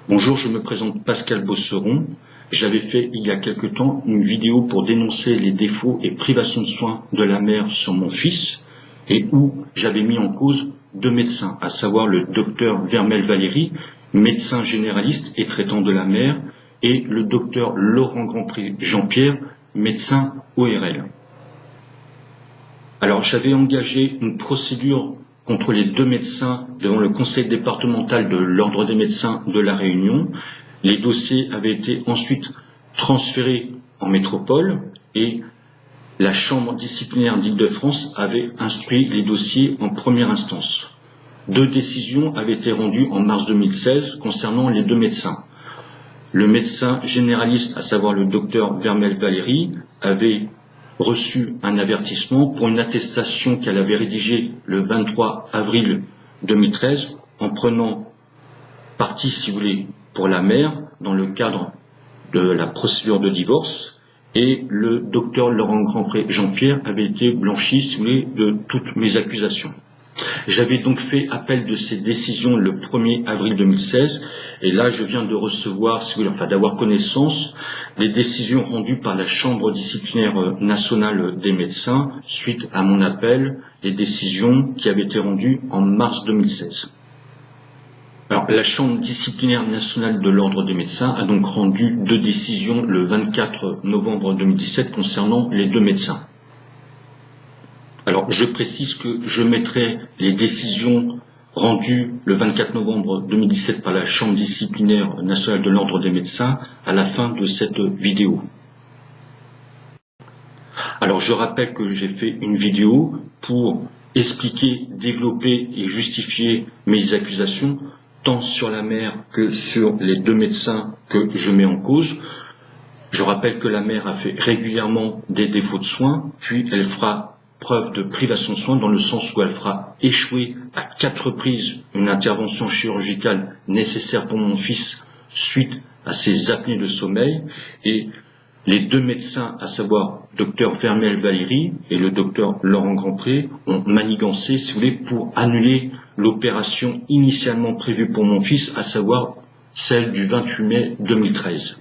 Bonjour, je me présente Pascal Bosseron. J'avais fait il y a quelque temps une vidéo pour dénoncer les défauts et privations de soins de la mère sur mon fils et où j'avais mis en cause deux médecins, à savoir le docteur Vermel Valéry, médecin généraliste et traitant de la mère, et le docteur Laurent Grandpré Jean-Pierre, médecin ORL. Alors j'avais engagé une procédure contre les deux médecins devant le conseil départemental de l'Ordre des médecins de La Réunion. Les dossiers avaient été ensuite transférés en métropole et la chambre disciplinaire d'Île-de-France avait instruit les dossiers en première instance. Deux décisions avaient été rendues en mars 2016 concernant les deux médecins. Le médecin généraliste, à savoir le docteur Vermel Valéry, avait reçu un avertissement pour une attestation qu'elle avait rédigée le 23 avril 2013 en prenant parti, si vous voulez, pour la mère dans le cadre de la procédure de divorce, et le docteur Laurent Grandpré Jean-Pierre avait été blanchi, si vous voulez, de toutes mes accusations. J'avais donc fait appel de ces décisions le 1er avril 2016, et là je viens de recevoir, si vous voulez, d'avoir connaissance des décisions rendues par la Chambre disciplinaire nationale des médecins suite à mon appel, les décisions qui avaient été rendues en mars 2016. Alors, la Chambre disciplinaire nationale de l'Ordre des médecins a donc rendu deux décisions le 24 novembre 2017 concernant les deux médecins. Alors, je précise que je mettrai les décisions rendues le 24 novembre 2017 par la Chambre disciplinaire nationale de l'Ordre des médecins à la fin de cette vidéo. Alors, je rappelle que j'ai fait une vidéo pour expliquer, développer et justifier mes accusations, tant sur la mère que sur les deux médecins que je mets en cause. Je rappelle que la mère a fait régulièrement des défauts de soins, puis elle fera preuve de privation de soins dans le sens où elle fera échouer à 4 reprises une intervention chirurgicale nécessaire pour mon fils suite à ses apnées de sommeil, et les deux médecins, à savoir docteur Vermel Valéry et le docteur Laurent Grandpré, ont manigancé, si vous voulez, pour annuler l'opération initialement prévue pour mon fils, à savoir celle du 28 mai 2013.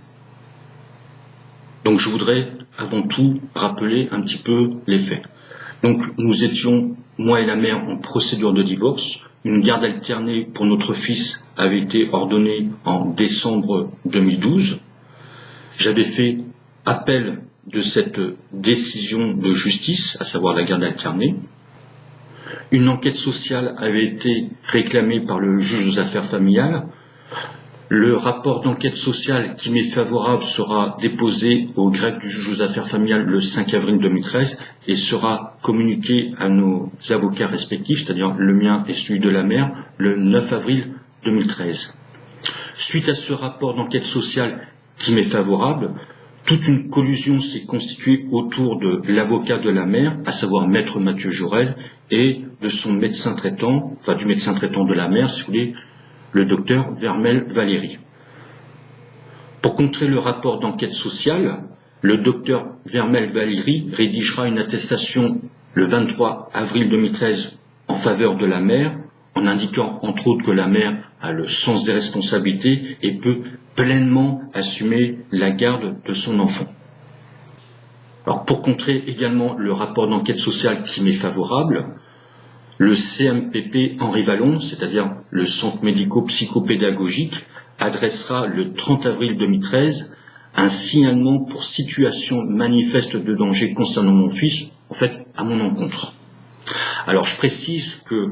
Donc je voudrais avant tout rappeler un petit peu les faits. Donc nous étions, moi et la mère, en procédure de divorce. Une garde alternée pour notre fils avait été ordonnée en décembre 2012. J'avais fait appel de cette décision de justice, à savoir la garde alternée. Une enquête sociale avait été réclamée par le juge aux affaires familiales. Le rapport d'enquête sociale qui m'est favorable sera déposé au greffe du juge aux affaires familiales le 5 avril 2013 et sera communiqué à nos avocats respectifs, c'est-à-dire le mien et celui de la mère, le 9 avril 2013. Suite à ce rapport d'enquête sociale qui m'est favorable, toute une collusion s'est constituée autour de l'avocat de la mère, à savoir maître Mathieu Jaurel, et de son médecin traitant, enfin du médecin traitant de la mère, si vous voulez, le docteur Vermel Valéry. Pour contrer le rapport d'enquête sociale, le docteur Vermel Valéry rédigera une attestation le 23 avril 2013 en faveur de la mère, en indiquant entre autres que la mère a le sens des responsabilités et peut pleinement assumer la garde de son enfant. Alors pour contrer également le rapport d'enquête sociale qui m'est favorable, le CMPP Henri Vallon, c'est-à-dire le Centre médico-psychopédagogique, adressera le 30 avril 2013 un signalement pour situation manifeste de danger concernant mon fils, en fait, à mon encontre. Alors je précise que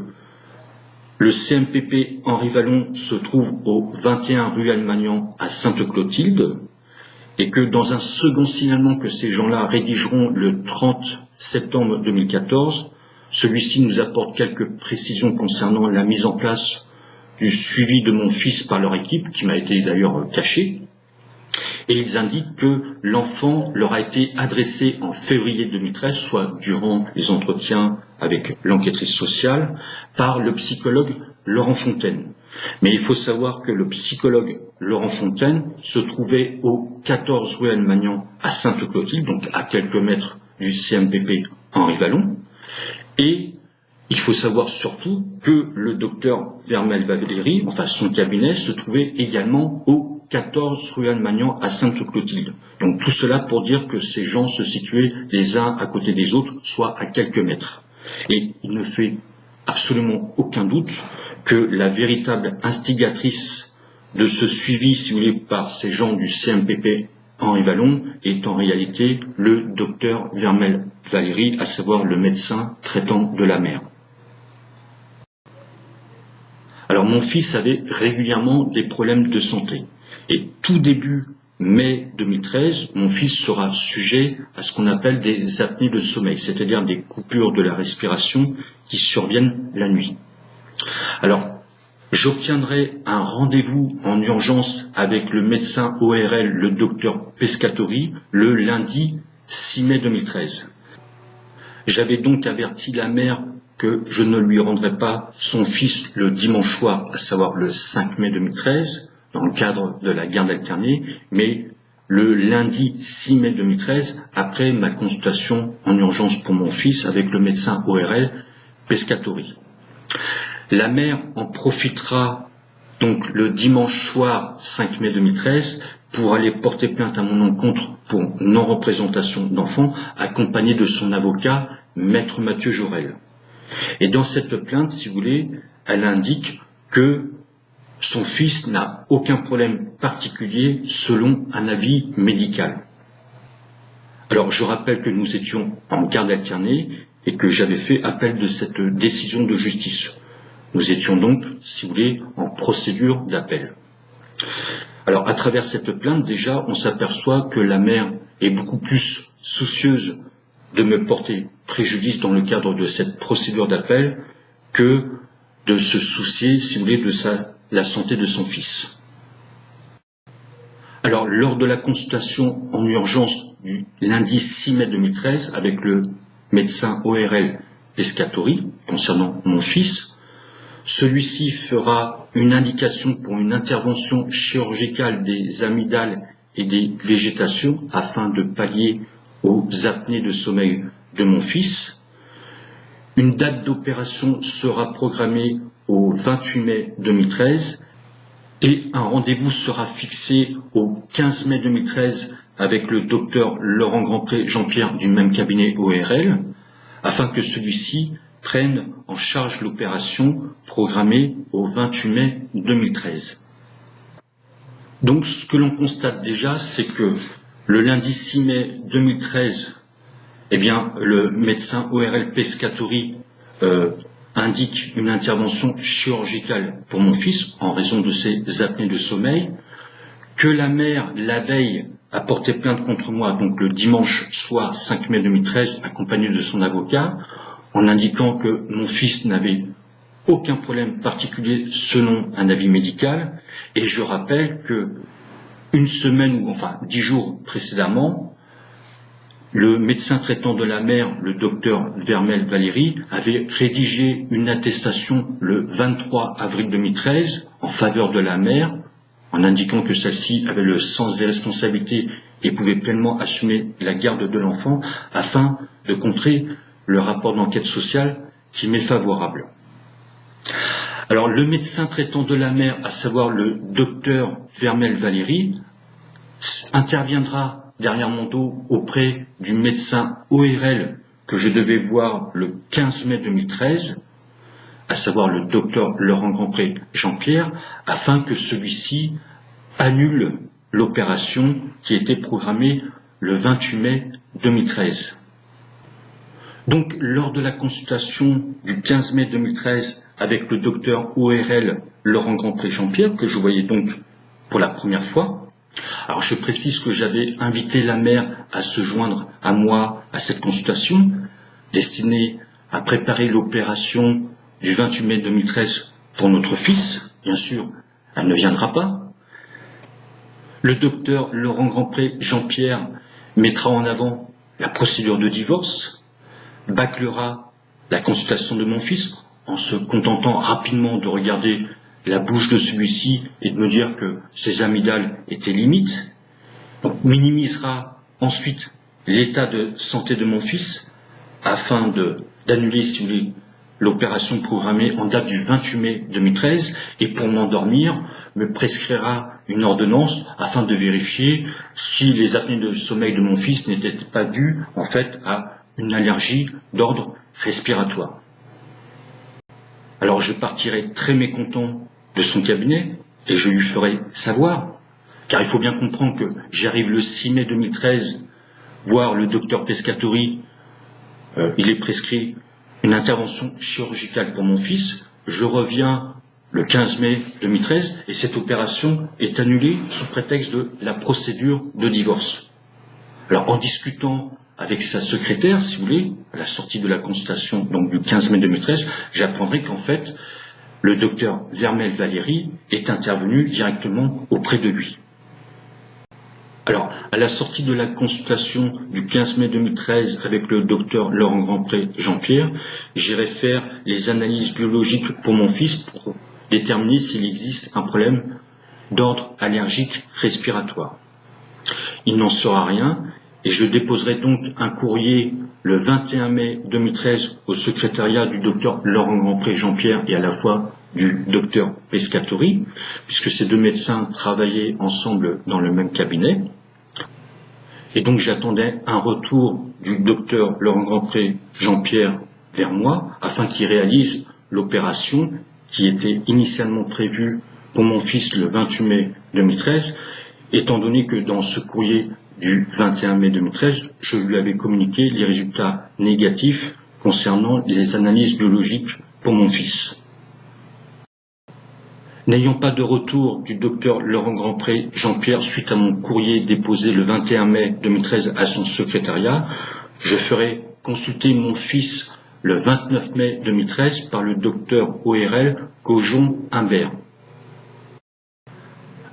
le CMPP Henri Vallon se trouve au 21 rue Almagnan à Sainte-Clotilde, et que dans un second signalement que ces gens-là rédigeront le 30 septembre 2014, celui-ci nous apporte quelques précisions concernant la mise en place du suivi de mon fils par leur équipe, qui m'a été d'ailleurs cachée, et ils indiquent que l'enfant leur a été adressé en février 2013, soit durant les entretiens avec l'enquêtrice sociale, par le psychologue Laurent Fontaine. Mais il faut savoir que le psychologue Laurent Fontaine se trouvait au 14 rue Almagnan à Sainte-Clotilde, donc à quelques mètres du CMPP Henri Vallon, et Il faut savoir surtout que le docteur Vermel Valéry, enfin son cabinet, se trouvait également au 14 rue Almagnan à Sainte-Clotilde. Donc tout cela pour dire que ces gens se situaient les uns à côté des autres, soit à quelques mètres. Et il ne fait absolument aucun doute que la véritable instigatrice de ce suivi, si vous voulez, par ces gens du CMPP Henri Vallon est en réalité le docteur Vermel Valéry, à savoir le médecin traitant de la mère. Alors mon fils avait régulièrement des problèmes de santé et tout début mai 2013, mon fils sera sujet à ce qu'on appelle des apnées de sommeil, c'est-à-dire des coupures de la respiration qui surviennent la nuit. Alors, j'obtiendrai un rendez-vous en urgence avec le médecin ORL, le docteur Pescatori, le lundi 6 mai 2013. J'avais donc averti la mère que je ne lui rendrais pas son fils le dimanche soir, à savoir le 5 mai 2013, dans le cadre de la garde alternée, mais le lundi 6 mai 2013, après ma consultation en urgence pour mon fils avec le médecin ORL Pescatori. La mère en profitera donc le dimanche soir 5 mai 2013 pour aller porter plainte à mon encontre pour non-représentation d'enfant, accompagnée de son avocat, maître Mathieu Jorel. Et dans cette plainte, si vous voulez, elle indique que son fils n'a aucun problème particulier selon un avis médical. Alors je rappelle que nous étions en garde alternée et que j'avais fait appel de cette décision de justice. Nous étions donc, si vous voulez, en procédure d'appel. Alors à travers cette plainte, déjà, on s'aperçoit que la mère est beaucoup plus soucieuse de me porter préjudice dans le cadre de cette procédure d'appel que de se soucier, si vous voulez, de la santé de son fils. Alors, lors de la consultation en urgence du lundi 6 mai 2013 avec le médecin ORL Pescatori concernant mon fils, celui-ci fera une indication pour une intervention chirurgicale des amygdales et des végétations afin de pallier aux apnées de sommeil de mon fils. Une date d'opération sera programmée au 28 mai 2013 et un rendez-vous sera fixé au 15 mai 2013 avec le docteur Laurent Grandpré Jean-Pierre du même cabinet ORL afin que celui-ci prenne en charge l'opération programmée au 28 mai 2013. Donc ce que l'on constate déjà, c'est que le lundi 6 mai 2013, le médecin ORL Pescatori indique une intervention chirurgicale pour mon fils en raison de ses apnées de sommeil, que la mère, la veille, a porté plainte contre moi, donc le dimanche soir 5 mai 2013, accompagné de son avocat, en indiquant que mon fils n'avait aucun problème particulier selon un avis médical, et je rappelle que une semaine ou 10 jours précédemment, le médecin traitant de la mère, le docteur Vermel Valéry, avait rédigé une attestation le 23 avril 2013 en faveur de la mère, en indiquant que celle-ci avait le sens des responsabilités et pouvait pleinement assumer la garde de l'enfant afin de contrer le rapport d'enquête sociale qui m'est favorable. Alors, le médecin traitant de la mère, à savoir le docteur Vermel Valéry, interviendra derrière mon dos auprès du médecin ORL que je devais voir le 15 mai 2013, à savoir le docteur Laurent Grandpré Jean-Pierre, afin que celui-ci annule l'opération qui était programmée le 28 mai 2013. Donc, lors de la consultation du 15 mai 2013 avec le docteur ORL Laurent Grandpré Jean-Pierre, que je voyais donc pour la première fois, alors je précise que j'avais invité la mère à se joindre à moi à cette consultation, destinée à préparer l'opération du 28 mai 2013 pour notre fils. Bien sûr, elle ne viendra pas. Le docteur Laurent Grandpré Jean-Pierre mettra en avant la procédure de divorce, bâclera la consultation de mon fils en se contentant rapidement de regarder la bouche de celui-ci et de me dire que ses amygdales étaient limites. Donc minimisera ensuite l'état de santé de mon fils afin d'annuler, si vous voulez, l'opération programmée en date du 28 mai 2013 et pour m'endormir, me prescrira une ordonnance afin de vérifier si les apnées de sommeil de mon fils n'étaient pas dues en fait à une allergie d'ordre respiratoire. Alors je partirai très mécontent de son cabinet et je lui ferai savoir, car il faut bien comprendre que j'arrive le 6 mai 2013 voir le docteur Pescatori, il est prescrit une intervention chirurgicale pour mon fils, je reviens le 15 mai 2013 et cette opération est annulée sous prétexte de la procédure de divorce. Alors en discutant avec sa secrétaire, si vous voulez, à la sortie de la consultation donc du 15 mai 2013, j'apprendrai qu'en fait, le docteur Vermel Valéry est intervenu directement auprès de lui. Alors, à la sortie de la consultation du 15 mai 2013 avec le docteur Laurent Grandpré Jean-Pierre, j'irai faire les analyses biologiques pour mon fils pour déterminer s'il existe un problème d'ordre allergique respiratoire. Il n'en sera rien et je déposerai donc un courrier le 21 mai 2013 au secrétariat du docteur Laurent Grandpré Jean-Pierre et à la fois du docteur Pescatori, puisque ces deux médecins travaillaient ensemble dans le même cabinet. Et donc j'attendais un retour du docteur Laurent Grandpré Jean-Pierre vers moi afin qu'il réalise l'opération qui était initialement prévue pour mon fils le 28 mai 2013, étant donné que dans ce courrier du 21 mai 2013, je lui avais communiqué les résultats négatifs concernant les analyses biologiques pour mon fils. N'ayant pas de retour du docteur Laurent Grandpré Jean-Pierre suite à mon courrier déposé le 21 mai 2013 à son secrétariat, je ferai consulter mon fils le 29 mai 2013 par le docteur ORL Gaujon-Humbert.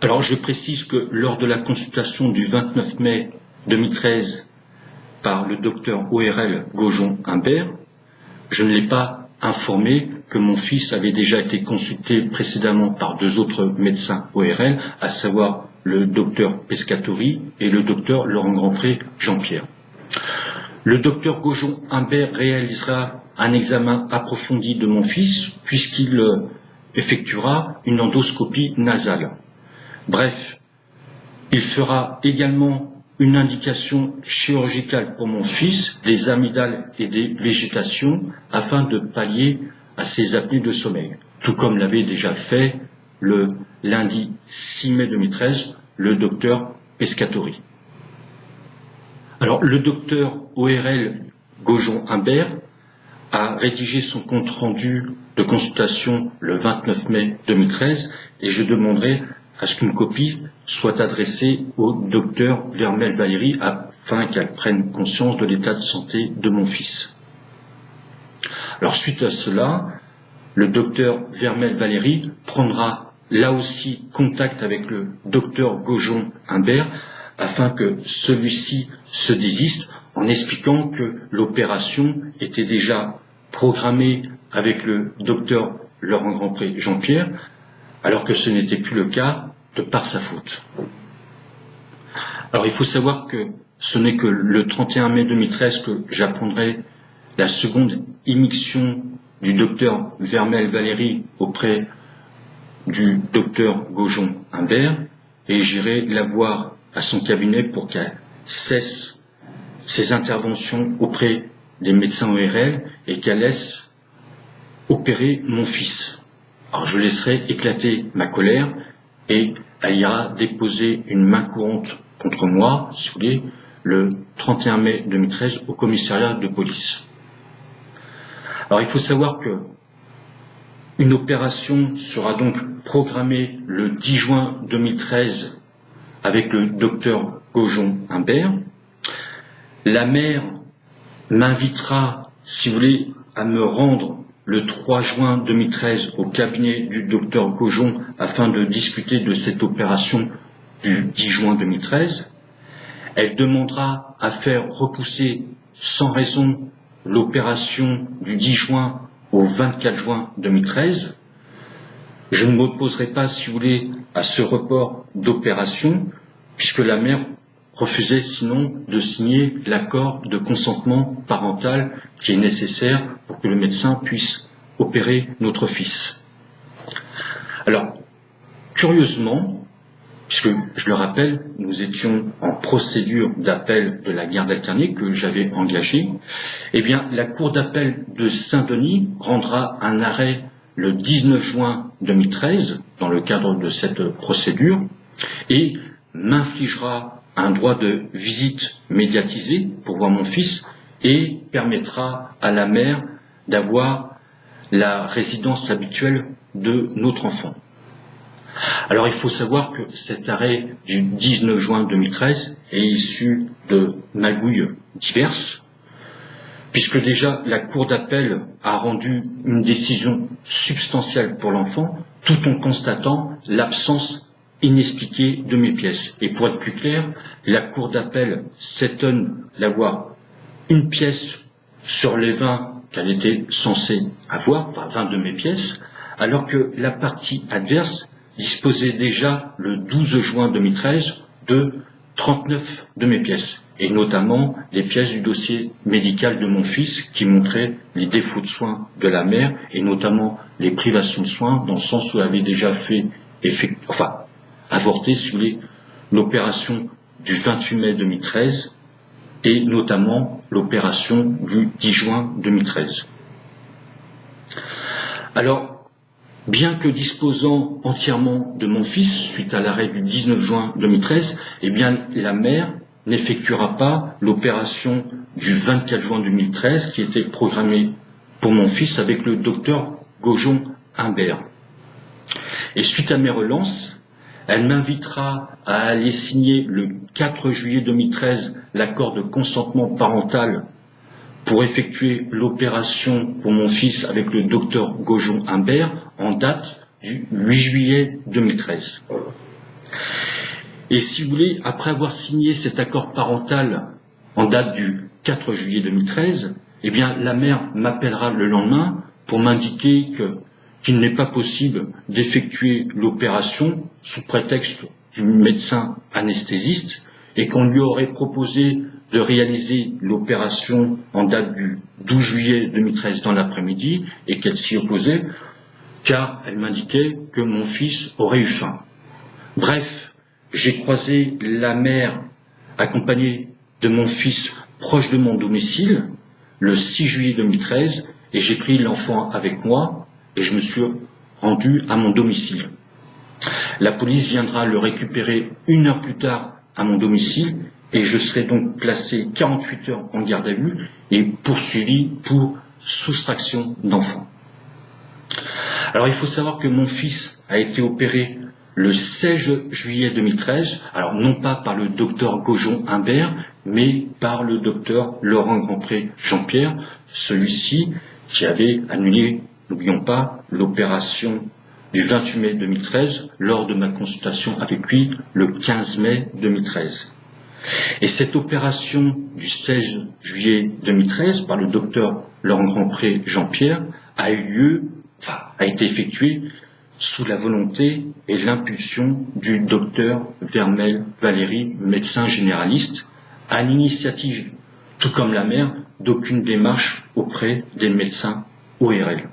Alors je précise que lors de la consultation du 29 mai 2013 par le docteur ORL Gaujon-Humbert, je ne l'ai pas informé que mon fils avait déjà été consulté précédemment par deux autres médecins ORL, à savoir le docteur Pescatori et le docteur Laurent Grandpré Jean-Pierre. Le docteur Gaujon-Humbert réalisera un examen approfondi de mon fils puisqu'il effectuera une endoscopie nasale. Bref, il fera également une indication chirurgicale pour mon fils, des amygdales et des végétations, afin de pallier à ses apnées de sommeil, tout comme l'avait déjà fait le lundi 6 mai 2013 le docteur Pescatori. Alors, le docteur ORL Gaujon-Humbert a rédigé son compte-rendu de consultation le 29 mai 2013 et je demanderai à ce qu'une copie soit adressée au docteur Vermel Valéry afin qu'elle prenne conscience de l'état de santé de mon fils. Alors suite à cela, le docteur Vermel Valéry prendra là aussi contact avec le docteur Gaujon-Humbert afin que celui-ci se désiste en expliquant que l'opération était déjà programmée avec le docteur Laurent Grandpré Jean-Pierre alors que ce n'était plus le cas de par sa faute. Alors il faut savoir que ce n'est que le 31 mai 2013 que j'apprendrai la seconde immixtion du docteur Vermel Valéry auprès du docteur Gaujon-Humbert et j'irai la voir à son cabinet pour qu'elle cesse ses interventions auprès des médecins ORL et qu'elle laisse opérer mon fils. Alors je laisserai éclater ma colère et elle ira déposer une main courante contre moi, si vous voulez, le 31 mai 2013 au commissariat de police. Alors il faut savoir que une opération sera donc programmée le 10 juin 2013 avec le docteur Gaujon-Humbert. La mère m'invitera, si vous voulez, à me rendre le 3 juin 2013 au cabinet du docteur Gaujon afin de discuter de cette opération du 10 juin 2013. Elle demandera à faire repousser sans raison l'opération du 10 juin au 24 juin 2013. Je ne m'opposerai pas, si vous voulez, à ce report d'opération puisque la mère refusait sinon de signer l'accord de consentement parental qui est nécessaire pour que le médecin puisse opérer notre fils. Alors, curieusement, puisque je le rappelle, nous étions en procédure d'appel de la garde alternée que j'avais engagée, eh bien, la Cour d'appel de Saint-Denis rendra un arrêt le 19 juin 2013, dans le cadre de cette procédure, et m'infligera un droit de visite médiatisé pour voir mon fils et permettra à la mère d'avoir la résidence habituelle de notre enfant. Alors il faut savoir que cet arrêt du 19 juin 2013 est issu de magouilles diverses, puisque déjà la Cour d'appel a rendu une décision substantielle pour l'enfant, tout en constatant l'absence inexpliquée de mes pièces. Et pour être plus clair, la Cour d'appel s'étonne d'avoir une pièce sur les 20 qu'elle était censée avoir, enfin 20 de mes pièces, alors que la partie adverse disposait déjà le 12 juin 2013 de 39 de mes pièces, et notamment les pièces du dossier médical de mon fils qui montraient les défauts de soins de la mère, et notamment les privations de soins, dans le sens où elle avait déjà fait avorter, si vous voulez, l'opération du 28 mai 2013 et notamment l'opération du 10 juin 2013. Alors, bien que disposant entièrement de mon fils suite à l'arrêt du 19 juin 2013, eh bien la mère n'effectuera pas l'opération du 24 juin 2013 qui était programmée pour mon fils avec le docteur Gaujon-Humbert. Et suite à mes relances, elle m'invitera à aller signer le 4 juillet 2013 l'accord de consentement parental pour effectuer l'opération pour mon fils avec le docteur Gaujon-Humbert en date du 8 juillet 2013. Et si vous voulez, après avoir signé cet accord parental en date du 4 juillet 2013, eh bien la mère m'appellera le lendemain pour m'indiquer qu'il n'est pas possible d'effectuer l'opération sous prétexte du médecin anesthésiste et qu'on lui aurait proposé de réaliser l'opération en date du 12 juillet 2013 dans l'après-midi et qu'elle s'y opposait car elle m'indiquait que mon fils aurait eu faim. Bref, j'ai croisé la mère accompagnée de mon fils proche de mon domicile le 6 juillet 2013 et j'ai pris l'enfant avec moi et je me suis rendu à mon domicile. La police viendra le récupérer 1 heure plus tard à mon domicile et je serai donc placé 48 heures en garde à vue et poursuivi pour soustraction d'enfant. Alors il faut savoir que mon fils a été opéré le 16 juillet 2013, alors non pas par le docteur Gaujon-Humbert, mais par le docteur Laurent Grandpré Jean-Pierre, celui-ci qui avait annulé, n'oublions pas, l'opération du 28 mai 2013 lors de ma consultation avec lui le 15 mai 2013. Et cette opération du 16 juillet 2013 par le docteur Laurent Grandpré Jean-Pierre a été effectuée sous la volonté et l'impulsion du docteur Vermel Valérie, médecin généraliste, à l'initiative, tout comme la mère, d'aucune démarche auprès des médecins ORL.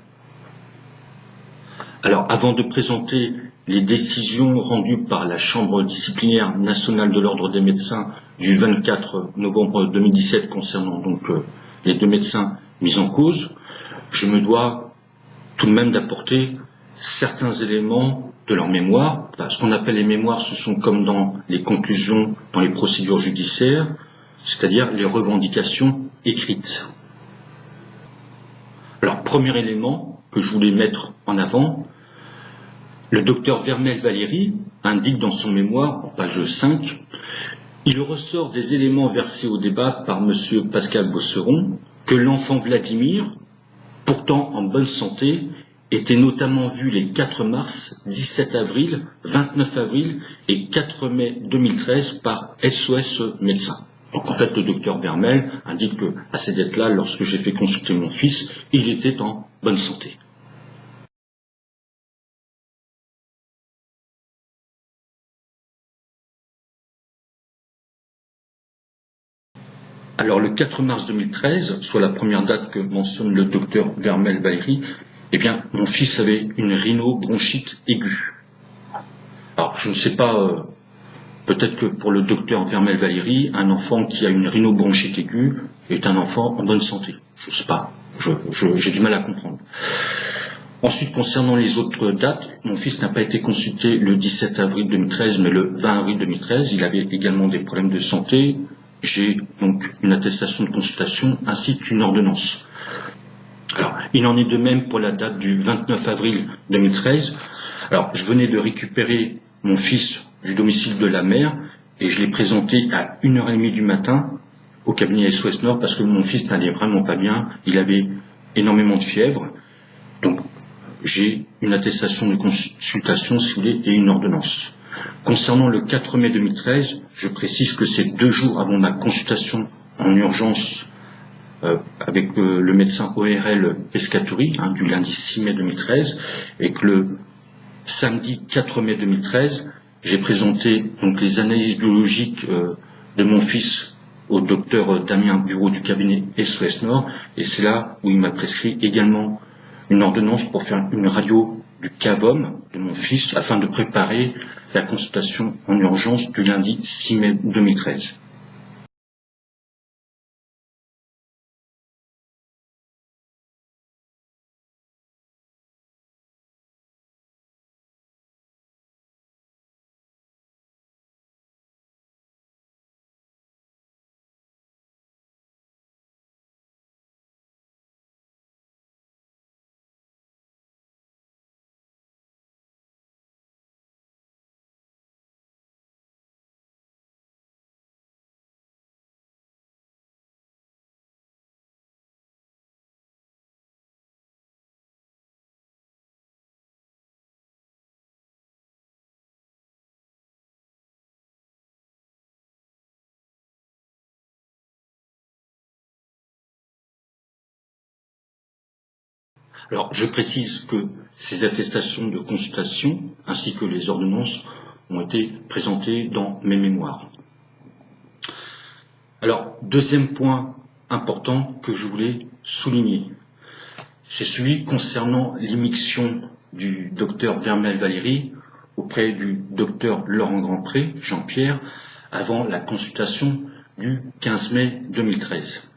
Alors, avant de présenter les décisions rendues par la Chambre disciplinaire nationale de l'Ordre des médecins du 24 novembre 2017 concernant donc les 2 médecins mis en cause, je me dois tout de même d'apporter certains éléments de leur mémoire. Ce qu'on appelle les mémoires, ce sont comme dans les conclusions, dans les procédures judiciaires, c'est-à-dire les revendications écrites. Alors, premier élément que je voulais mettre en avant, le docteur Vermel Valérie indique dans son mémoire, en page 5, il ressort des éléments versés au débat par M. Pascal Bosseron que l'enfant Vladimir, pourtant en bonne santé, était notamment vu les 4 mars, 17 avril, 29 avril et 4 mai 2013 par SOS Médecins. Donc en fait, le docteur Vermel indique que à ces dates-là, lorsque j'ai fait consulter mon fils, il était en bonne santé. Alors le 4 mars 2013, soit la première date que mentionne le docteur Vermel Valérie, eh bien, mon fils avait une rhinobronchite aiguë. Alors, je ne sais pas, peut-être que pour le docteur Vermel-Valéry, un enfant qui a une rhinobronchite aiguë est un enfant en bonne santé. Je ne sais pas, j'ai du mal à comprendre. Ensuite, concernant les autres dates, mon fils n'a pas été consulté le 17 avril 2013, mais le 20 avril 2013. Il avait également des problèmes de santé. J'ai donc une attestation de consultation ainsi qu'une ordonnance. Alors, il en est de même pour la date du 29 avril 2013. Alors, je venais de récupérer mon fils du domicile de la mère et je l'ai présenté à 1h30 du matin au cabinet SOS Nord parce que mon fils n'allait vraiment pas bien. Il avait énormément de fièvre. Donc, j'ai une attestation de consultation, si vous voulez, et une ordonnance. Concernant le 4 mai 2013, je précise que c'est 2 jours avant ma consultation en urgence avec le médecin ORL Pescatori, du lundi 6 mai 2013, et que le samedi 4 mai 2013, j'ai présenté donc les analyses biologiques de mon fils au docteur Damien Bureau du cabinet SOS Nord, et c'est là où il m'a prescrit également une ordonnance pour faire une radio du CAVOM de mon fils afin de préparer la consultation en urgence du lundi 6 mai 2013. Alors, je précise que ces attestations de consultation ainsi que les ordonnances ont été présentées dans mes mémoires. Alors, deuxième point important que je voulais souligner, c'est celui concernant l'immixtion du docteur Vermel-Valéry auprès du docteur Laurent Grandpré, Jean-Pierre, avant la consultation du 15 mai 2013.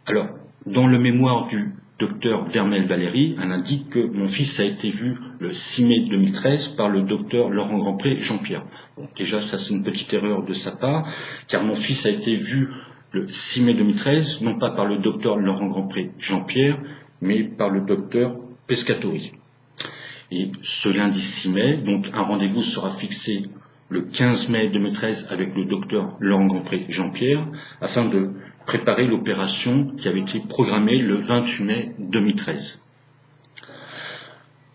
Alors, dans le mémoire du docteur Vermel-Valéry, elle indique que mon fils a été vu le 6 mai 2013 par le docteur Laurent Grandpré, Jean-Pierre. Bon, déjà, ça c'est une petite erreur de sa part, car mon fils a été vu le 6 mai 2013, non pas par le docteur Laurent Grandpré, Jean-Pierre, mais par le docteur Pescatori. Et ce lundi 6 mai, donc un rendez-vous sera fixé le 15 mai 2013 avec le docteur Laurent Grandpré, Jean-Pierre, afin de préparer l'opération qui avait été programmée le 28 mai 2013.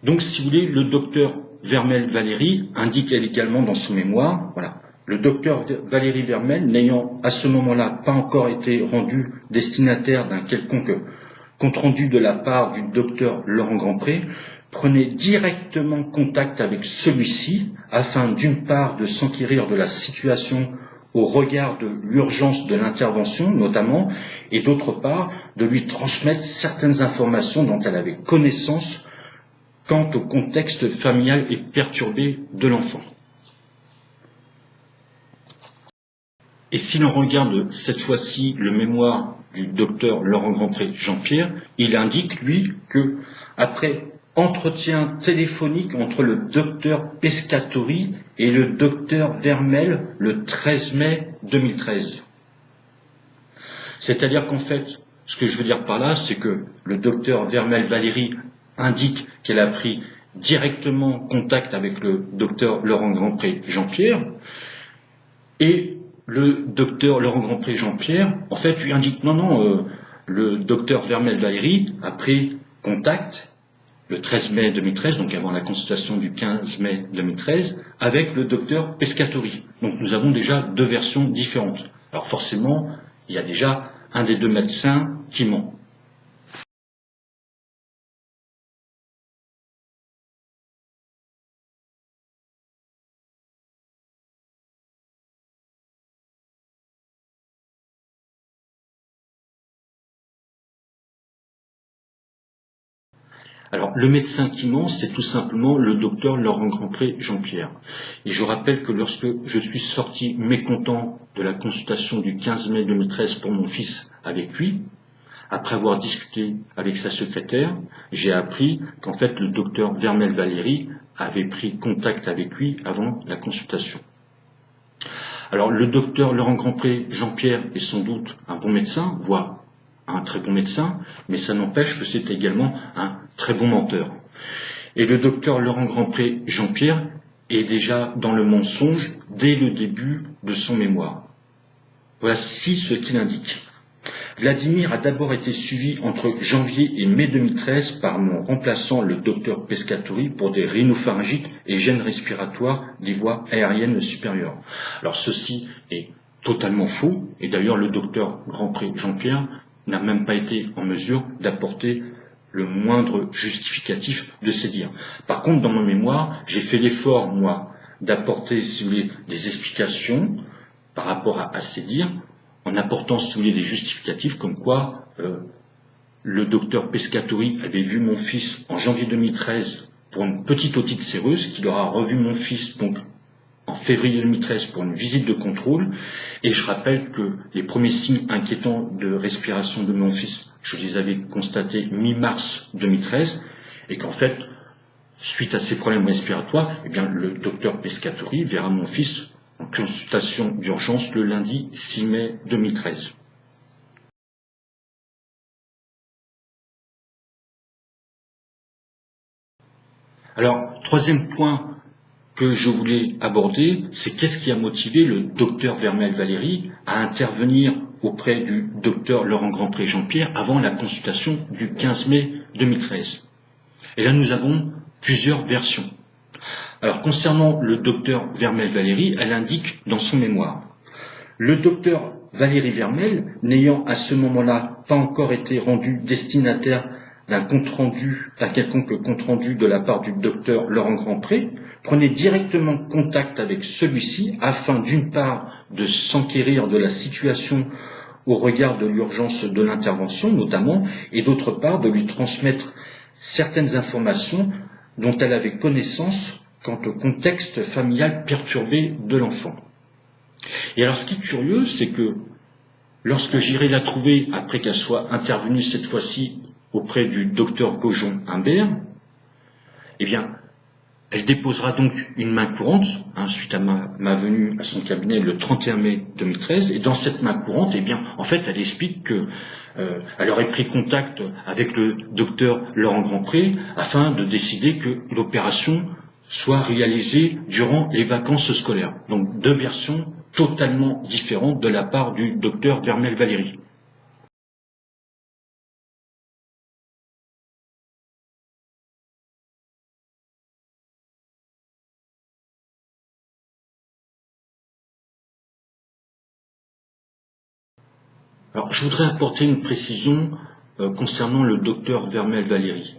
Donc, si vous voulez, le docteur Vermel-Valéry indique également dans son mémoire, voilà, le docteur Valéry Vermel, n'ayant à ce moment-là pas encore été rendu destinataire d'un quelconque compte-rendu de la part du docteur Laurent Grandpré, prenait directement contact avec celui-ci afin d'une part de s'enquérir de la situation au regard de l'urgence de l'intervention notamment, et d'autre part de lui transmettre certaines informations dont elle avait connaissance quant au contexte familial et perturbé de l'enfant. Et si l'on regarde cette fois-ci le mémoire du docteur Laurent Grandpré Jean-Pierre, il indique, lui, que après entretien téléphonique entre le docteur Pescatori et le docteur Vermel le 13 mai 2013. C'est-à-dire qu'en fait, ce que je veux dire par là, c'est que le docteur Vermel-Valéry indique qu'elle a pris directement contact avec le docteur Laurent Grandpré Jean-Pierre, et le docteur Laurent Grandpré Jean-Pierre, en fait, lui indique non, le docteur Vermel-Valéry a pris contact le 13 mai 2013, donc avant la consultation du 15 mai 2013, avec le docteur Pescatori. Donc nous avons déjà 2 versions différentes. Alors forcément, il y a déjà un des 2 médecins qui ment. Alors, le médecin qui ment, c'est tout simplement le docteur Laurent Grandpré Jean-Pierre. Et je rappelle que lorsque je suis sorti mécontent de la consultation du 15 mai 2013 pour mon fils avec lui, après avoir discuté avec sa secrétaire, j'ai appris qu'en fait le docteur Vermel Valéry avait pris contact avec lui avant la consultation. Alors, le docteur Laurent Grandpré Jean-Pierre est sans doute un bon médecin, voire un très bon médecin, mais ça n'empêche que c'est également un très bon menteur. Et le docteur Laurent Grandpré Jean-Pierre est déjà dans le mensonge dès le début de son mémoire. Voici ce qu'il indique. Vladimir a d'abord été suivi entre janvier et mai 2013 par mon remplaçant, le docteur Pescatori, pour des rhinopharyngites et gènes respiratoires des voies aériennes supérieures. Alors ceci est totalement faux, et d'ailleurs le docteur Grandpré Jean-Pierre n'a même pas été en mesure d'apporter le moindre justificatif de ces dires. Par contre, dans mon mémoire, j'ai fait l'effort, moi, d'apporter, si vous voulez, des explications par rapport à ces dires, en apportant, si vous voulez, des justificatifs comme quoi le docteur Pescatori avait vu mon fils en janvier 2013 pour une petite otite séreuse, qu'il aura revu mon fils donc en février 2013 pour une visite de contrôle. Et je rappelle que les premiers signes inquiétants de respiration de mon fils, je les avais constatés mi-mars 2013, et qu'en fait, suite à ces problèmes respiratoires, eh bien, le docteur Pescatori verra mon fils en consultation d'urgence le lundi 6 mai 2013. Alors, troisième point que je voulais aborder, c'est qu'est-ce qui a motivé le docteur Vermel Valéry à intervenir auprès du docteur Laurent Grandpré Jean-Pierre avant la consultation du 15 mai 2013. Et là, nous avons plusieurs versions. Alors, concernant le docteur Vermel Valéry, elle indique dans son mémoire: le docteur Valéry Vermel, n'ayant à ce moment-là pas encore été rendu destinataire d'un quelconque compte-rendu de la part du docteur Laurent Grandpré, prenait directement contact avec celui-ci afin, d'une part, de s'enquérir de la situation au regard de l'urgence de l'intervention notamment, et d'autre part, de lui transmettre certaines informations dont elle avait connaissance quant au contexte familial perturbé de l'enfant. Et alors, ce qui est curieux, c'est que lorsque j'irai la trouver, après qu'elle soit intervenue cette fois-ci auprès du docteur Gaujon-Humbert, eh bien, elle déposera donc une main courante, suite à ma venue à son cabinet le 31 mai 2013, et dans cette main courante, eh bien, en fait, elle explique que elle aurait pris contact avec le docteur Laurent Grandpré afin de décider que l'opération soit réalisée durant les vacances scolaires. Donc, deux versions totalement différentes de la part du docteur Vermel Valéry. Alors, je voudrais apporter une précision concernant le docteur Vermel Valéry,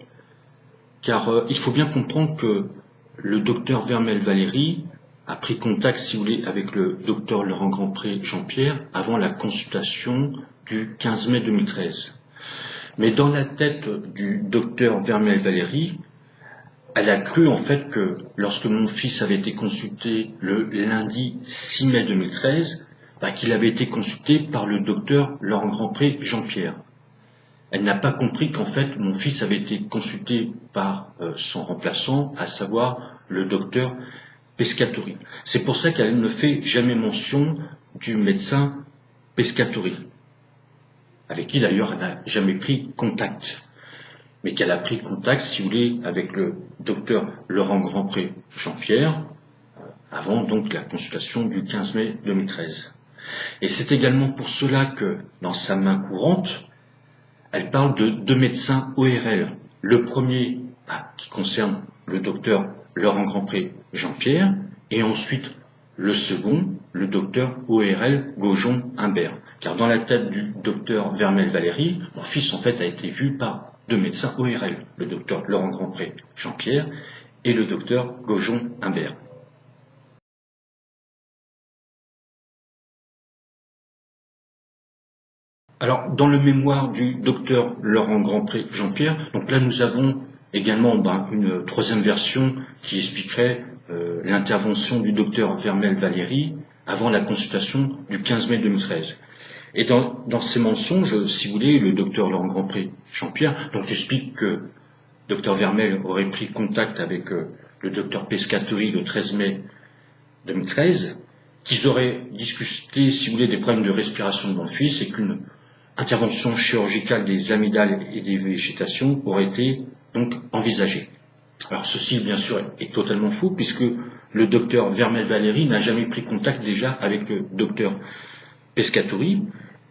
car il faut bien comprendre que le docteur Vermel Valéry a pris contact, si vous voulez, avec le docteur Laurent Grandpré Jean-Pierre avant la consultation du 15 mai 2013. Mais dans la tête du docteur Vermel Valéry, elle a cru en fait que lorsque mon fils avait été consulté le lundi 6 mai 2013, qu'il avait été consulté par le docteur Laurent Grandpré Jean-Pierre. Elle n'a pas compris qu'en fait mon fils avait été consulté par son remplaçant, à savoir le docteur Pescatori. C'est pour ça qu'elle ne fait jamais mention du médecin Pescatori, avec qui d'ailleurs elle n'a jamais pris contact, mais qu'elle a pris contact, si vous voulez, avec le docteur Laurent Grandpré Jean-Pierre, avant donc la consultation du 15 mai 2013. Et c'est également pour cela que, dans sa main courante, elle parle de deux médecins ORL. Le premier, qui concerne le docteur Laurent Grandpré Jean-Pierre, et ensuite le second, le docteur ORL Gaujon-Humbert. Car dans la tête du docteur Vermel Valéry, mon fils en fait a été vu par deux médecins ORL, le docteur Laurent Grandpré Jean-Pierre et le docteur Gaujon-Humbert. Alors, dans le mémoire du docteur Laurent Grandpré Jean-Pierre, donc là nous avons également une troisième version qui expliquerait l'intervention du docteur Vermel Valéry avant la consultation du 15 mai 2013. Et dans ces mensonges, si vous voulez, le docteur Laurent Grandpré Jean-Pierre donc explique que docteur Vermel aurait pris contact avec le docteur Pescatori le 13 mai 2013, qu'ils auraient discuté, si vous voulez, des problèmes de respiration de mon fils et qu'une intervention chirurgicale des amygdales et des végétations aurait été donc envisagée. Alors ceci, bien sûr, est totalement faux puisque le docteur Vermel Valéry n'a jamais pris contact déjà avec le docteur Pescatori.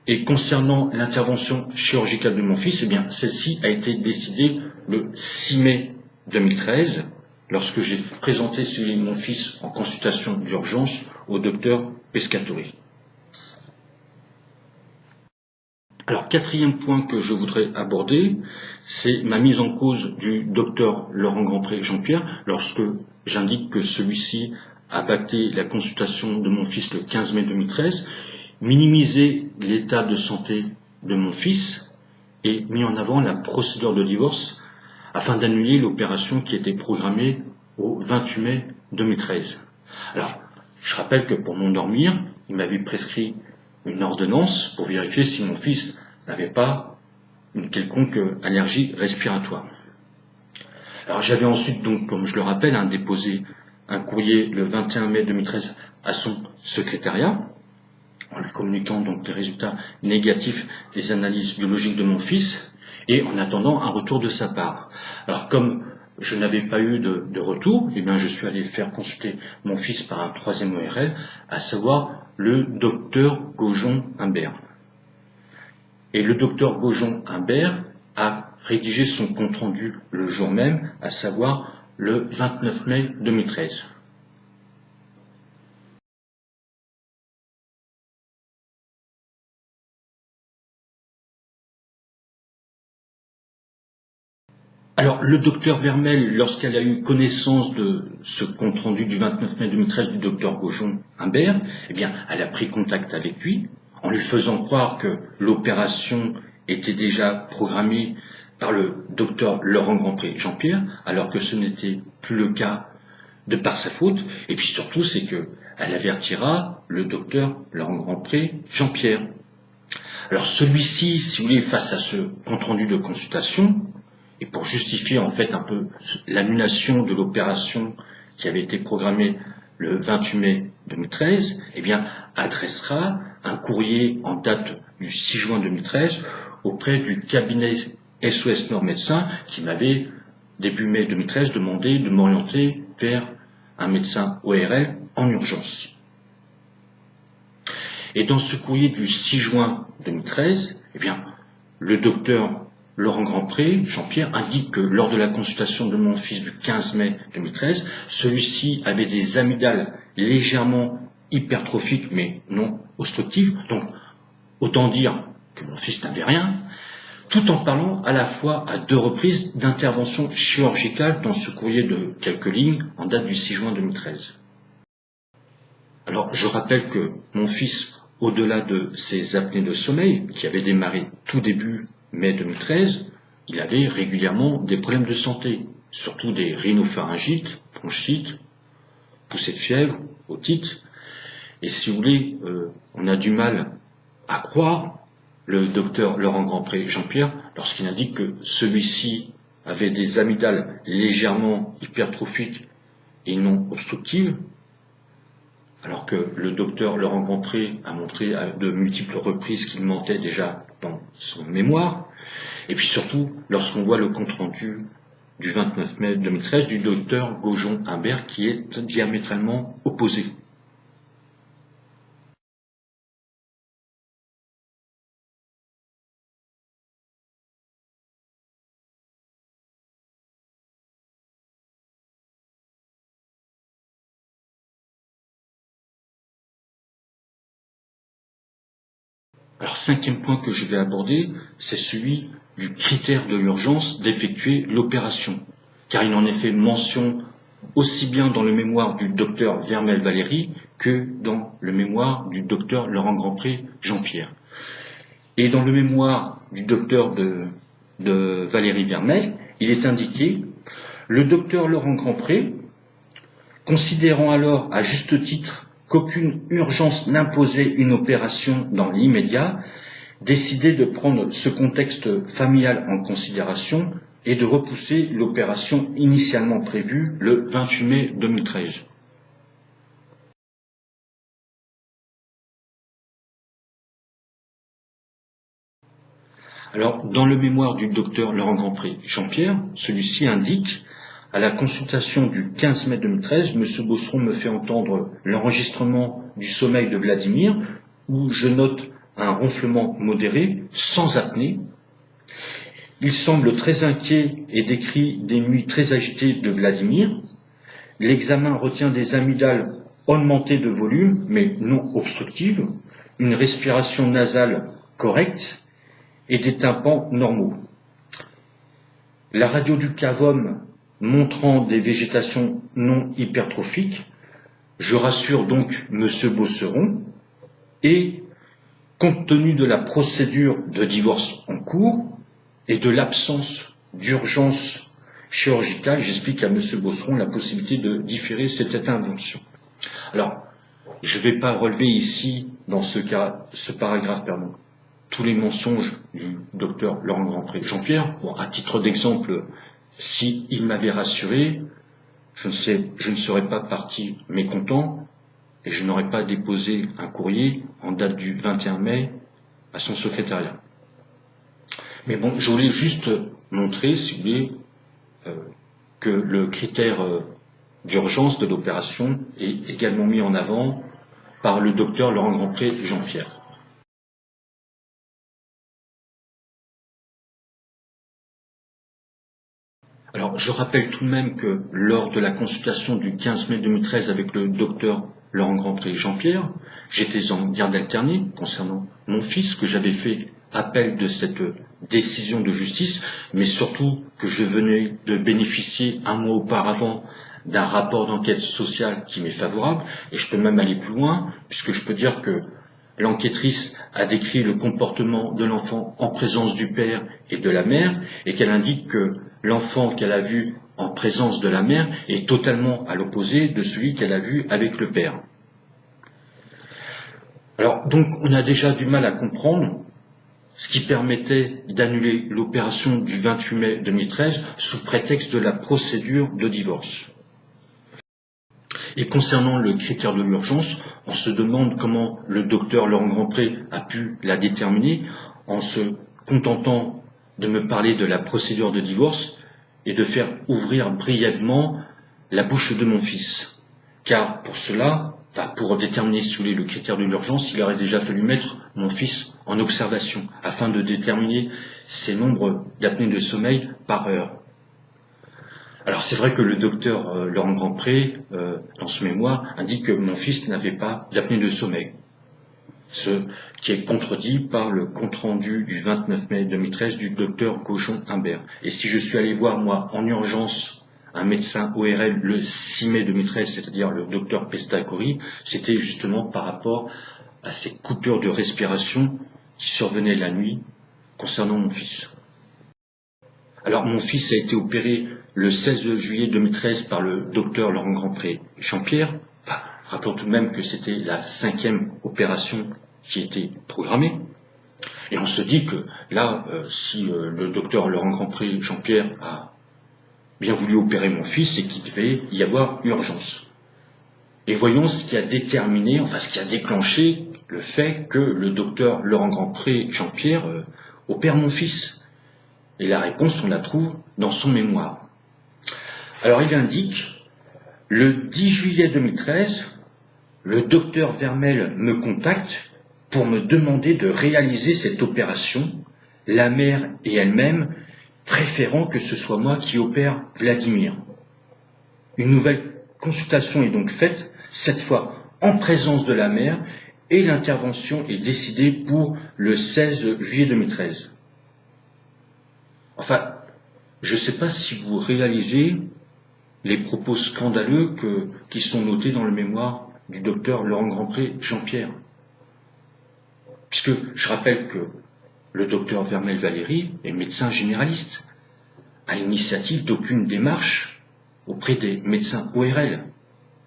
Et concernant l'intervention chirurgicale de mon fils, eh bien, celle-ci a été décidée le 6 mai 2013, lorsque j'ai présenté mon fils en consultation d'urgence au docteur Pescatori. Alors, quatrième point que je voudrais aborder, c'est ma mise en cause du docteur Laurent Grandpré Jean-Pierre, lorsque j'indique que celui-ci a bâclé la consultation de mon fils le 15 mai 2013, minimiser l'état de santé de mon fils et mis en avant la procédure de divorce afin d'annuler l'opération qui était programmée au 28 mai 2013. Alors, je rappelle que pour m'endormir, il m'avait prescrit une ordonnance pour vérifier si mon fils n'avait pas une quelconque allergie respiratoire. Alors j'avais ensuite, donc, comme je le rappelle, déposé un courrier le 21 mai 2013 à son secrétariat, en lui communiquant donc les résultats négatifs des analyses biologiques de mon fils, et en attendant un retour de sa part. Alors comme je n'avais pas eu de retour, eh bien je suis allé faire consulter mon fils par un troisième ORL, à savoir le docteur Gaujon-Humbert. Et le docteur Gaujon-Humbert a rédigé son compte-rendu le jour même, à savoir le 29 mai 2013. Alors, le docteur Vermel, lorsqu'elle a eu connaissance de ce compte-rendu du 29 mai 2013 du docteur Gaujon-Humbert, eh bien, elle a pris contact avec lui, en lui faisant croire que l'opération était déjà programmée par le docteur Laurent Grandpré Jean-Pierre, alors que ce n'était plus le cas de par sa faute. Et puis surtout, c'est que elle avertira le docteur Laurent Grandpré Jean-Pierre. Alors celui-ci, si vous voulez, face à ce compte-rendu de consultation, et pour justifier en fait un peu l'annulation de l'opération qui avait été programmée le 28 mai 2013, eh bien, adressera un courrier en date du 6 juin 2013 auprès du cabinet SOS Nord Médecins qui m'avait, début mai 2013, demandé de m'orienter vers un médecin ORL en urgence. Et dans ce courrier du 6 juin 2013, eh bien, le docteur Laurent Grandpré Jean-Pierre indique que lors de la consultation de mon fils du 15 mai 2013, celui-ci avait des amygdales légèrement hypertrophiques mais non obstructives, donc autant dire que mon fils n'avait rien, tout en parlant à la fois à 2 reprises d'intervention chirurgicale dans ce courrier de quelques lignes en date du 6 juin 2013. Alors je rappelle que mon fils, au-delà de ses apnées de sommeil, qui avaient démarré tout début mai 2013, il avait régulièrement des problèmes de santé, surtout des rhinopharyngites, bronchites, poussées de fièvre, otite. Et si vous voulez, on a du mal à croire le docteur Laurent Grandpré Jean-Pierre lorsqu'il indique que celui-ci avait des amygdales légèrement hypertrophiques et non obstructives, alors que le docteur Laurent Grandpré a montré à de multiples reprises qu'il mentait déjà dans son mémoire, et puis surtout lorsqu'on voit le compte-rendu du 29 mai 2013 du docteur Gaujon-Humbert qui est diamétralement opposé. Alors, cinquième point que je vais aborder, c'est celui du critère de l'urgence d'effectuer l'opération, car il en est fait mention aussi bien dans le mémoire du docteur Vermel Valéry que dans le mémoire du docteur Laurent Grandpré Jean-Pierre. Et dans le mémoire du docteur de Valéry Vermel, il est indiqué Le docteur Laurent Grandpré, considérant alors à juste titre qu'aucune urgence n'imposait une opération dans l'immédiat, décidait de prendre ce contexte familial en considération et de repousser l'opération initialement prévue le 28 mai 2013. Alors, dans le mémoire du docteur Laurent Grandpré Jean-Pierre, celui-ci indique: à la consultation du 15 mai 2013, M. Beauceron me fait entendre l'enregistrement du sommeil de Vladimir, où je note un ronflement modéré, sans apnée. Il semble très inquiet et décrit des nuits très agitées de Vladimir. L'examen retient des amygdales augmentées de volume, mais non obstructives, une respiration nasale correcte et des tympans normaux. La radio du cavum montrant des végétations non hypertrophiques, je rassure donc M. Beauceron, et compte tenu de la procédure de divorce en cours et de l'absence d'urgence chirurgicale, j'explique à M. Beauceron la possibilité de différer cette intervention. Alors, je ne vais pas relever ici, dans ce paragraphe, tous les mensonges du docteur Laurent Grandpré Jean-Pierre. Bon, à titre d'exemple, s'il m'avait rassuré, je ne serais pas parti mécontent et je n'aurais pas déposé un courrier en date du 21 mai à son secrétariat. Mais bon, je voulais juste montrer, si vous voulez, que le critère d'urgence de l'opération est également mis en avant par le docteur Laurent Grandpré Jean-Pierre. Alors, je rappelle tout de même que lors de la consultation du 15 mai 2013 avec le docteur Laurent Grandpré Jean-Pierre, j'étais en garde alternée concernant mon fils, que j'avais fait appel de cette décision de justice, mais surtout que je venais de bénéficier un mois auparavant d'un rapport d'enquête sociale qui m'est favorable, et je peux même aller plus loin, puisque je peux dire que l'enquêtrice a décrit le comportement de l'enfant en présence du père et de la mère, et qu'elle indique que l'enfant qu'elle a vu en présence de la mère est totalement à l'opposé de celui qu'elle a vu avec le père. Alors, donc, on a déjà du mal à comprendre ce qui permettait d'annuler l'opération du 28 mai 2013 sous prétexte de la procédure de divorce. Et concernant le critère de l'urgence, on se demande comment le docteur Laurent Grandpré a pu la déterminer en se contentant de me parler de la procédure de divorce et de faire ouvrir brièvement la bouche de mon fils. Car pour cela, pour déterminer si vous voulez le critère de l'urgence, il aurait déjà fallu mettre mon fils en observation afin de déterminer ses nombres d'apnées de sommeil par heure. Alors c'est vrai que le docteur Laurent Grandpré, dans ce mémoire, indique que mon fils n'avait pas d'apnée de sommeil. Ce qui est contredit par le compte-rendu du 29 mai 2013 du docteur Gauchon-Humbert. Et si je suis allé voir, moi, en urgence, un médecin ORL le 6 mai 2013, c'est-à-dire le docteur Pestacori, c'était justement par rapport à ces coupures de respiration qui survenaient la nuit concernant mon fils. Alors mon fils a été opéré le 16 juillet 2013 par le docteur Laurent Grandpré Jean-Pierre. Rappelons tout de même que c'était la 5e opération qui était programmée. Et on se dit que là, si le docteur Laurent Grandpré Jean-Pierre a bien voulu opérer mon fils, c'est qu'il devait y avoir urgence. Et voyons ce qui a déterminé, enfin ce qui a déclenché le fait que le docteur Laurent Grandpré Jean-Pierre opère mon fils. Et la réponse, on la trouve dans son mémoire. Alors il indique, le 10 juillet 2013, le docteur Vermel me contacte pour me demander de réaliser cette opération, la mère et elle-même préférant que ce soit moi qui opère Vladimir. Une nouvelle consultation est donc faite, cette fois en présence de la mère, et l'intervention est décidée pour le 16 juillet 2013. Enfin, je ne sais pas si vous réalisez les propos scandaleux qui sont notés dans le mémoire du docteur Laurent Grandpré Jean-Pierre. Puisque je rappelle que le docteur Vermel Valéry est médecin généraliste, à l'initiative d'aucune démarche auprès des médecins ORL.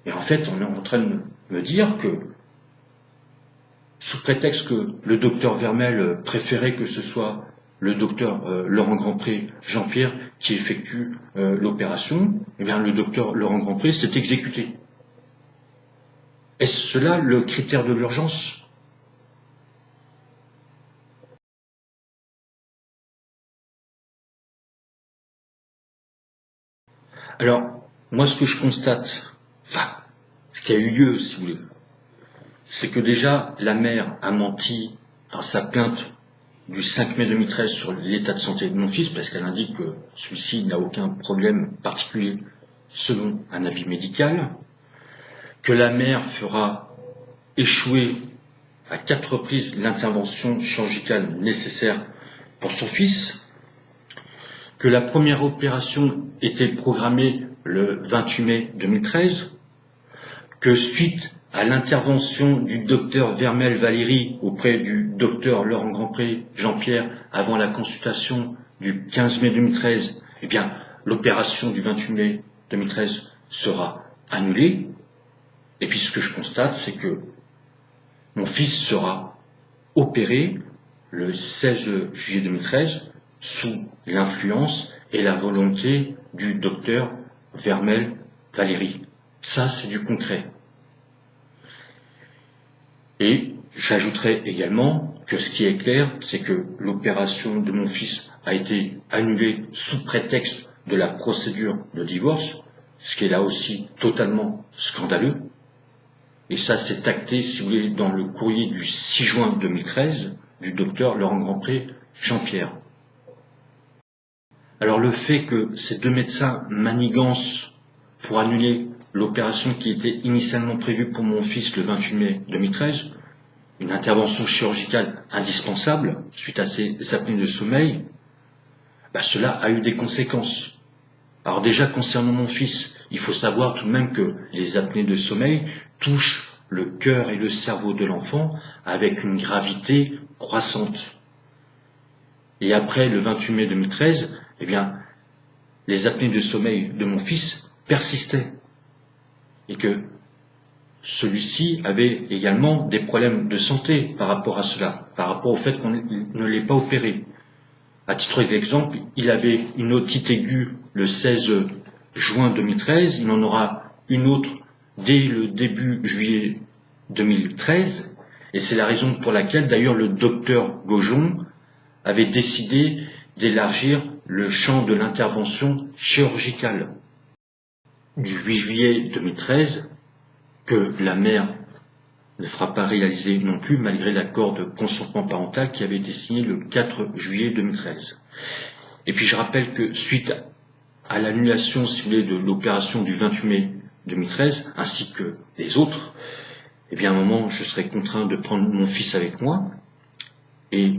Et en fait, on est en train de me dire que, sous prétexte que le docteur Vermel préférait que ce soit le docteur Laurent Grandpré, Jean-Pierre, qui effectue l'opération, eh bien le docteur Laurent Grandpré s'est exécuté. Est-ce cela le critère de l'urgence ? Alors, moi ce que je constate, ce qui a eu lieu, si vous voulez, c'est que déjà la mère a menti dans sa plainte du 5 mai 2013 sur l'état de santé de mon fils, parce qu'elle indique que celui-ci n'a aucun problème particulier selon un avis médical, que la mère fera échouer à 4 reprises l'intervention chirurgicale nécessaire pour son fils, que la première opération était programmée le 28 mai 2013, que suite à l'intervention du docteur Vermel Valérie auprès du docteur Laurent Grandpré Jean-Pierre avant la consultation du 15 mai 2013, eh bien, l'opération du 28 mai 2013 sera annulée. Et puis ce que je constate, c'est que mon fils sera opéré le 16 juillet 2013 sous l'influence et la volonté du docteur Vermel Valérie. Ça, c'est du concret. Et j'ajouterai également que ce qui est clair, c'est que l'opération de mon fils a été annulée sous prétexte de la procédure de divorce, ce qui est là aussi totalement scandaleux. Et ça, c'est acté, si vous voulez, dans le courrier du 6 juin 2013 du docteur Laurent Grandpré Jean-Pierre. Alors le fait que ces 2 médecins manigancent pour annuler l'opération qui était initialement prévue pour mon fils le 28 mai 2013, une intervention chirurgicale indispensable suite à ces apnées de sommeil, cela a eu des conséquences. Alors déjà concernant mon fils, il faut savoir tout de même que les apnées de sommeil touchent le cœur et le cerveau de l'enfant avec une gravité croissante. Et après le 28 mai 2013, eh bien, les apnées de sommeil de mon fils persistaient. Et que celui-ci avait également des problèmes de santé par rapport à cela, par rapport au fait qu'on ne l'ait pas opéré. À titre d'exemple, il avait une otite aiguë le 16 juin 2013, il en aura une autre dès le début juillet 2013, et c'est la raison pour laquelle d'ailleurs le docteur Gaujon avait décidé d'élargir le champ de l'intervention chirurgicale du 8 juillet 2013, que la mère ne fera pas réaliser non plus, malgré l'accord de consentement parental qui avait été signé le 4 juillet 2013. Et puis je rappelle que suite à l'annulation, si vous voulez, de l'opération du 28 mai 2013, ainsi que les autres, eh bien à un moment, je serai contraint de prendre mon fils avec moi, et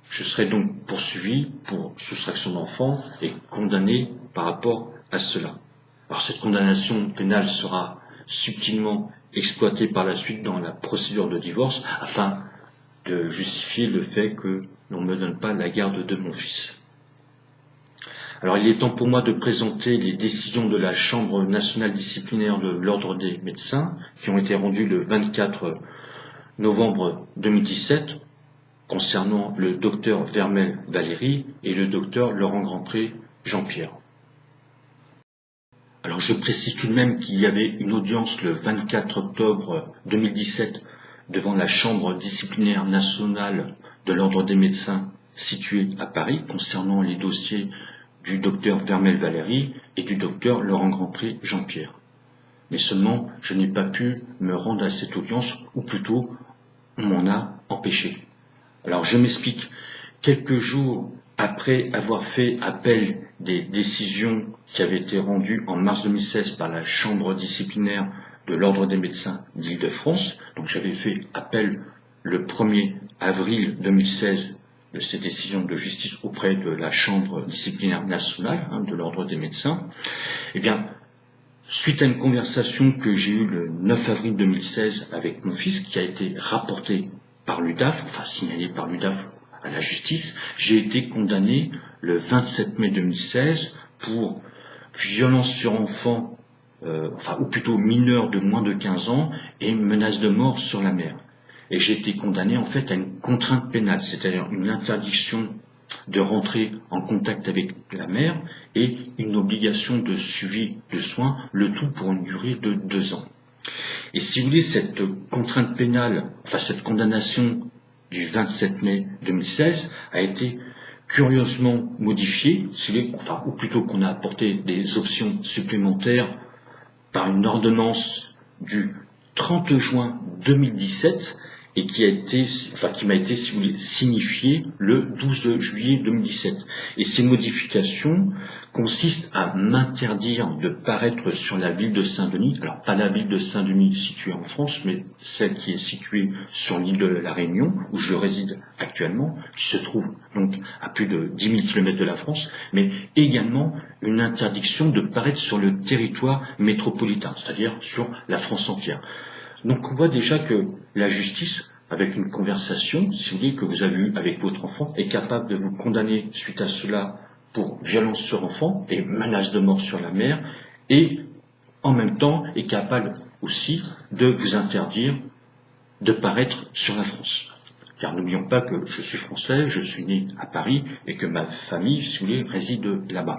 je serai donc poursuivi pour soustraction d'enfant et condamné par rapport à cela. Alors cette condamnation pénale sera subtilement exploitée par la suite dans la procédure de divorce afin de justifier le fait que l'on ne me donne pas la garde de mon fils. Alors il est temps pour moi de présenter les décisions de la Chambre nationale disciplinaire de l'Ordre des médecins qui ont été rendues le 24 novembre 2017 concernant le docteur Vermel Valérie et le docteur Laurent Grandpré Jean-Pierre. Alors je précise tout de même qu'il y avait une audience le 24 octobre 2017 devant la Chambre disciplinaire nationale de l'Ordre des médecins située à Paris concernant les dossiers du docteur Vermel Valérie et du docteur Laurent Grandpré Jean-Pierre. Mais seulement, je n'ai pas pu me rendre à cette audience, ou plutôt, on m'en a empêché. Alors je m'explique. Quelques jours après avoir fait appel des décisions qui avaient été rendues en mars 2016 par la Chambre disciplinaire de l'Ordre des médecins d'Île-de-France, donc j'avais fait appel le 1er avril 2016 de ces décisions de justice auprès de la Chambre disciplinaire nationale de l'Ordre des médecins, eh bien, suite à une conversation que j'ai eue le 9 avril 2016 avec mon fils, qui a été rapporté par l'UDAF, enfin signalé par l'UDAF à la justice, j'ai été condamné le 27 mai 2016 pour violence sur enfant, ou plutôt mineur de moins de 15 ans, et menace de mort sur la mère. Et j'ai été condamné en fait à une contrainte pénale, c'est-à-dire une interdiction de rentrer en contact avec la mère et une obligation de suivi de soins, le tout pour une durée de 2 ans. Et si vous voulez, cette contrainte pénale, cette condamnation du 27 mai 2016 a été curieusement modifiée, ou plutôt qu'on a apporté des options supplémentaires par une ordonnance du 30 juin 2017 et qui m'a été, si vous voulez, signifiée le 12 juillet 2017. Et ces modifications consistent à m'interdire de paraître sur la ville de Saint-Denis, alors pas la ville de Saint-Denis située en France, mais celle qui est située sur l'île de la Réunion, où je réside actuellement, qui se trouve donc à plus de 10 000 km de la France, mais également une interdiction de paraître sur le territoire métropolitain, c'est-à-dire sur la France entière. Donc on voit déjà que la justice, avec une conversation, si vous voulez, que vous avez eue avec votre enfant, est capable de vous condamner suite à cela pour violence sur enfant et menace de mort sur la mère, et en même temps est capable aussi de vous interdire de paraître sur la France. Car n'oublions pas que je suis français, je suis né à Paris et que ma famille, si vous voulez, réside là-bas.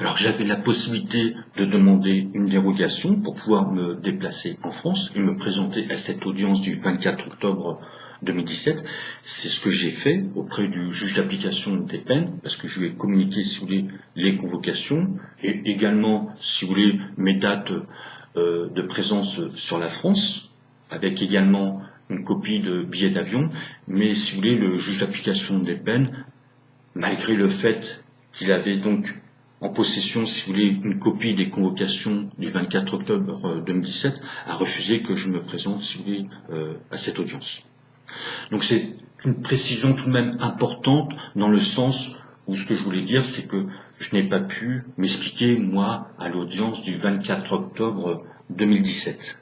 Alors j'avais la possibilité de demander une dérogation pour pouvoir me déplacer en France et me présenter à cette audience du 24 octobre 2017. C'est ce que j'ai fait auprès du juge d'application des peines, parce que je lui ai communiqué, si vous voulez, les convocations et également, si vous voulez, mes dates de présence sur la France, avec également une copie de billet d'avion. Mais si vous voulez, le juge d'application des peines, malgré le fait qu'il avait donc en possession, si vous voulez, une copie des convocations du 24 octobre 2017, a refusé que je me présente, si vous voulez, à cette audience. Donc c'est une précision tout de même importante dans le sens où ce que je voulais dire, c'est que je n'ai pas pu m'expliquer, moi, à l'audience du 24 octobre 2017.